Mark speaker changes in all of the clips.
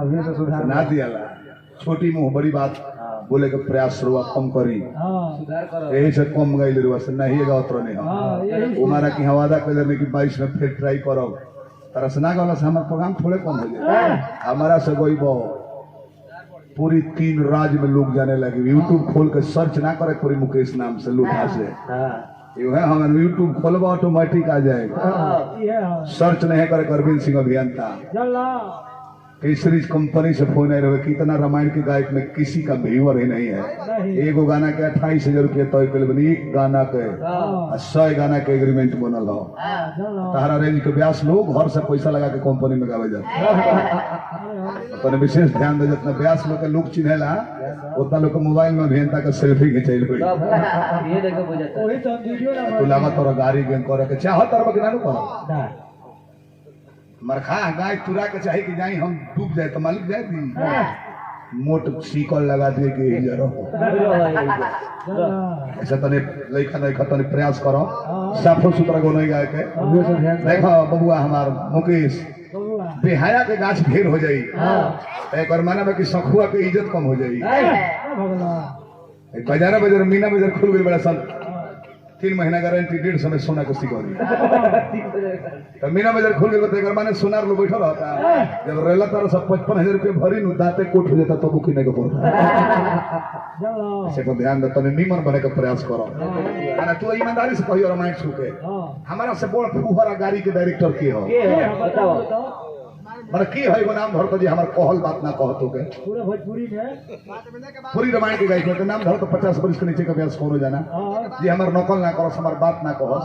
Speaker 1: अभी तो सुधार
Speaker 2: ना दिया छोटी मुंह बड़ी बात बोले के प्रयास शुरुआत कम करी
Speaker 1: सुधार करो
Speaker 2: यही से कम गई बस नहीं गात्र नहीं हमारा की वादा कर कि 22 में फिर ट्राई करो तरह से ना गला से हमारा प्रोग्राम थोड़े कम हो जाए हमारा से कोई पूरी 3 राज्य में लोग जाने लगे यूट्यूब खोल के सर्च ना करे पूरी मुकेश नाम से लूटा से हम यूट्यूब खोलबा ऑटोमेटिक आ जाएगा सर्च नहीं करे अरविंद सिंह अभियंता केसरी कंपनी से फोन आए रहे कितना रामायण के गायक में किसी का व्यूअर ही नहीं है एगो गाना के 28,000 रुपये तय कर एक गाना के 100 गाना के एग्रीमेंट बनल हो तारा रेंज के ब्यास लोग घर से पैसा लगा के कंपनी में गावे जाते तो विशेष ध्यान दे जितना ब्यास लोग के लोग चिन्हेला उतना लोग मोबाइल में अभियंता का सेल्फी खिंचल तू लगा तोरा गाड़ी गेम करे के चाहत तर बकना करो मरखा गाय तुरा के चाहे कि जाई हम डूब जाए तो मालिक जाए दी मोट सीकल लगा दिए कि जरो ऐसा तने लइका नहीं तने प्रयास करो साफो सुथरा को नहीं गाय के देखो बबुआ हमार मुकेश बेहाया के गाछ ढेर हो जाई एक और माना कि सखुआ के इज्जत कम हो जाई बाजार बाजार मीना बाजार खुल गई बड़ा सन 3 महीना गारंटी 150 में सोना को सिकोरी तो मीना बाजार खुल गए तो माने सोनार लोग बैठा रहता जब रेला तारा सब 55,000 रुपये भरी नु दाते कोट हो जाता तो बुकी नहीं को पड़ता ऐसे को ध्यान दे तने निमन बने का प्रयास करो आना तू ईमानदारी से कहियो रामायण छूके हमारा से बड़ फुहरा गाड़ी के डायरेक्टर के हो बताओ मर की है वो नाम धर तो जी हमार कहल बात ना कह तो के
Speaker 1: पूरा भोजपुरी में
Speaker 2: पूरी रामायण के गायक के नाम धर तो 50 वर्ष के नीचे का अभ्यास करो जाना जी हमार नकल ना करो हमार बात ना कहो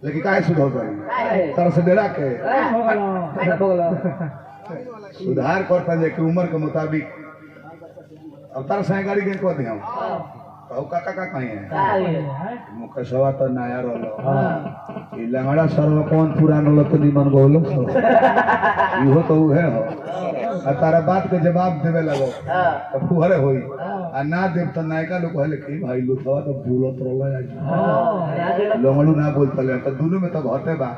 Speaker 2: लेकिन काहे सुधर गई तरह से डेरा के सुधार करता जे कि उम्र के मुताबिक अब तार से गाड़ी के को दियो तो काका का कहीं है मुखसवा तो नया रहलो ई लंगड़ा सर्व कौन पुरानो लत निमन गोलो इहो तो है हो आ तारा बात के जवाब देवे लगो तो फुहरे होई आ ना देव तो नायका लोग कहले कि भाई लुथवा तो बोलत रहला लंगड़ू ना बोलत ले तो दोनों में तो घटे बा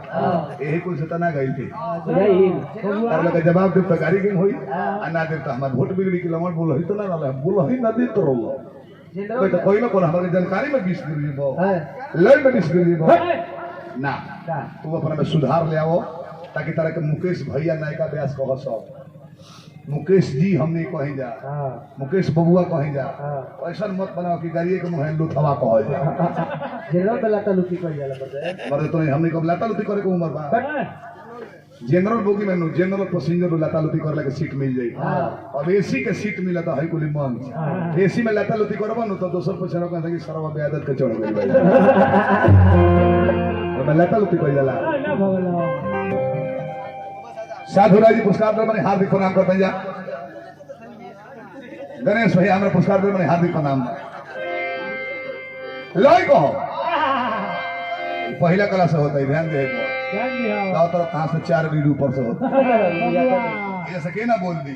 Speaker 2: यही कुछ तो ना गई थी तार लोग जवाब देव तो गाड़ी के होई आ ना देव तो हमार वोट बिगड़ी के लंगड़ बोल ही तो ना रहला बोल ही ना दे तो रहलो तो कोई ना कोई हमारे जानकारी में 20 गिरी बो लड़ में 20 गिरी बो ना तू अपना में सुधार ले आओ ताकि तरह के मुकेश भैया नायका व्यास कह सब मुकेश जी हमने कहीं जा मुकेश बबुआ कहीं जा ऐसा मत बनाओ कि गाड़िए के मुंह लुथवा कह जा
Speaker 1: जेरो पे लाता लुटी कर जाला
Speaker 2: मरे तो हमने को लाता लुटी करे को उम्र बा जनरल बोगी में जनरल पैसेंजर लाता लुती करला के सीट मिल जाई अब एसी के सीट मिला तो है कुली मंग एसी में लाता लुती करबो न तो दोसर पैसा कहता कि सरवा बेआदत के चढ़ गई तो लाता लुती कोई जाला
Speaker 1: ना भगला
Speaker 2: साधुराज जी पुरस्कार दे मने हार्दिक प्रणाम करते जा गणेश भैया हमरा पुरस्कार दे मने हार्दिक प्रणाम लाई को पहला कला से होता है ध्यान दे गाँव तरफ कहाँ से 4 बीट ऊपर से होता ऐसे के ना बोल दी